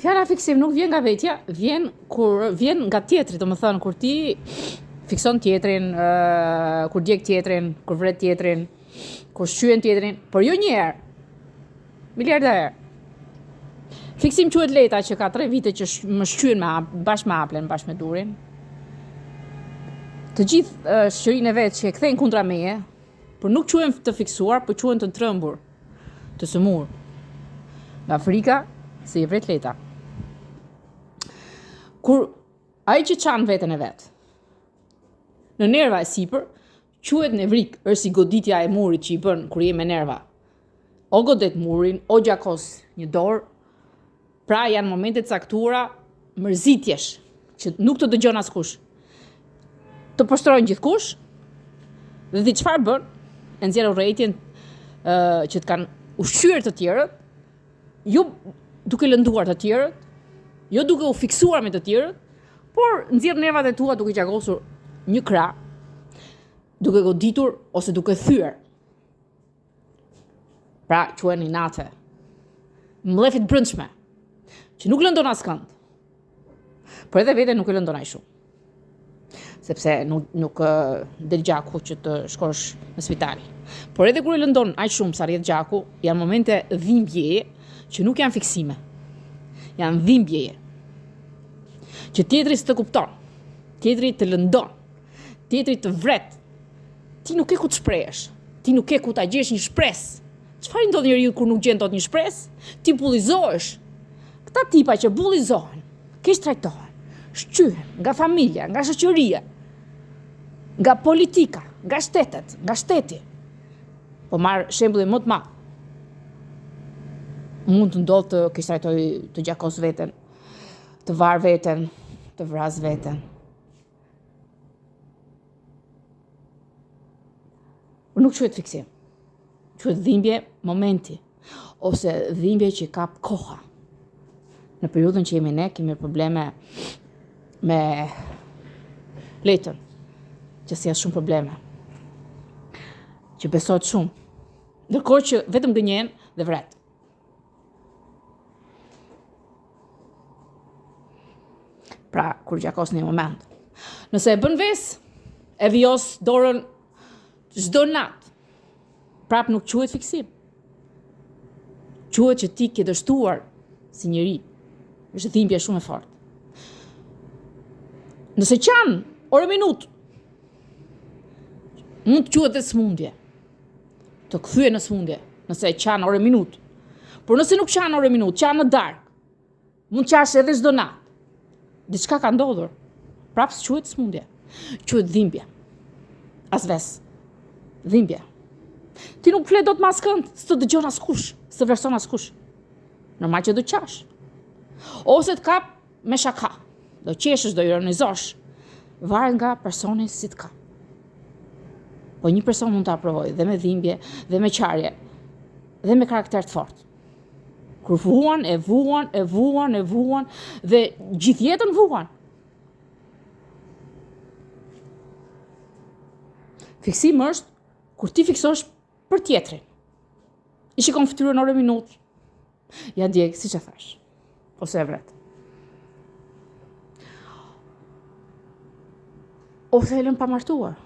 Fjala fiksim nuk vjen nga vetja, vjen nga tjetri, domethënë kur ti fikson tjetrin, kur djeg tjetrin, kur vret tjetrin, kur shqyen tjetrin, por jo një herë. Miliarda herë. Fiksim quhet Leta që ka 3 vite që më shqyen bashkë me Aplen, bashkë me Durin. Të gjithë shoqërinë e vet që e kthejnë kundra meje, por nuk quhen të fiksuar, por quhen të trembur, të sëmur. Nga frika se i vret Leta. Kur ai që çan veten e vet në nerva e sipër, quhet nevrik, është si goditja e murit që i bën kur je me nerva. O godet murin, o gjakos një dorë, pra janë momente caktuara mërzitjesh, që nuk të dëgjon askush. Të poshtrojnë gjithkush, dhe di çfarë bën? E nxjerr urrëtitjen që të kanë ushqyer të tjerët, jo duke lënduar të tjerët, jo duke u fiksuar me të tjerët, por nxjerr nervat e tua duke gjakosur një krah, duke goditur ose duke thyer. Pra, quhen inate. Mllefit brendshme, që nuk lëndon askënd. Por edhe veten nuk e lëndon aq shumë. Sepse nuk del gjaku që të shkosh në spital. Por edhe kur e lëndon aq shumë sa rrjedh gjaku, janë momente dhimbjeje që nuk janë fiksime. Janë dhimbjeje. Që tjetri s'të kupton, tjetri të lëndon, tjetri të vret. Ti nuk ke ku të shprehesh, ti nuk ke ku ta gjesh një shpresë. Çfarë ndodh njeriu kur nuk gjen dot një shpresë? Ti bullizohesh. Këta tipa që bullizohen, keq trajtohen, shqyhen nga familja, nga shoqëria, nga politika, nga shtetet, nga shteti. Po marr shembullin më të madh. Mund të ndodhë të keq trajtoj, të gjakos veten, të var veten, të vras veten. Nuk quhet fiksim. Quhet dhimbje momenti, ose dhimbje që kap koha. Në periudhën që jemi ne, kemi probleme me letën, që sjell shumë probleme, që besohet shumë, ndërkohë që vetëm gënjen dhe vret. Pra, kur gjakos një moment. Nëse e bën ves, e vijos dorën çdo natë, prap nuk quhet fiksim. Quhet që ti ke dështuar si njeri. Është dhimbje shumë e fortë. Nëse qan orë minutë, mund të quhet dhe smundje. Të kthye në smundje, nëse qan orë minutë. Por nëse nuk qan orë minutë, qan në darkë, mund qash edhe çdo natë. Diçka ka ndodhur. Prap s'quhet smundje. Quhet dhimbje. Asves. Dhimbje. Ti nuk flet dot me askënd, s'të dëgjon askush, s'të vlerëson askush. Normal që do qash. Ose të kap me shaka. Do qeshësh, do ironizosh. Varet nga personi si të ka. Po një person mund të aprovojë dhe me dhimbje, dhe me qarje, dhe me karakter të fortë. Kur vuan, e vuan, dhe gjithë jetën vuan. Fiksim është kur ti fiksosh për tjetrin. I shikon fytyrën orë minutë. Ja djeg, siç e thash. Ose e vret. Ose e lën pa martuar.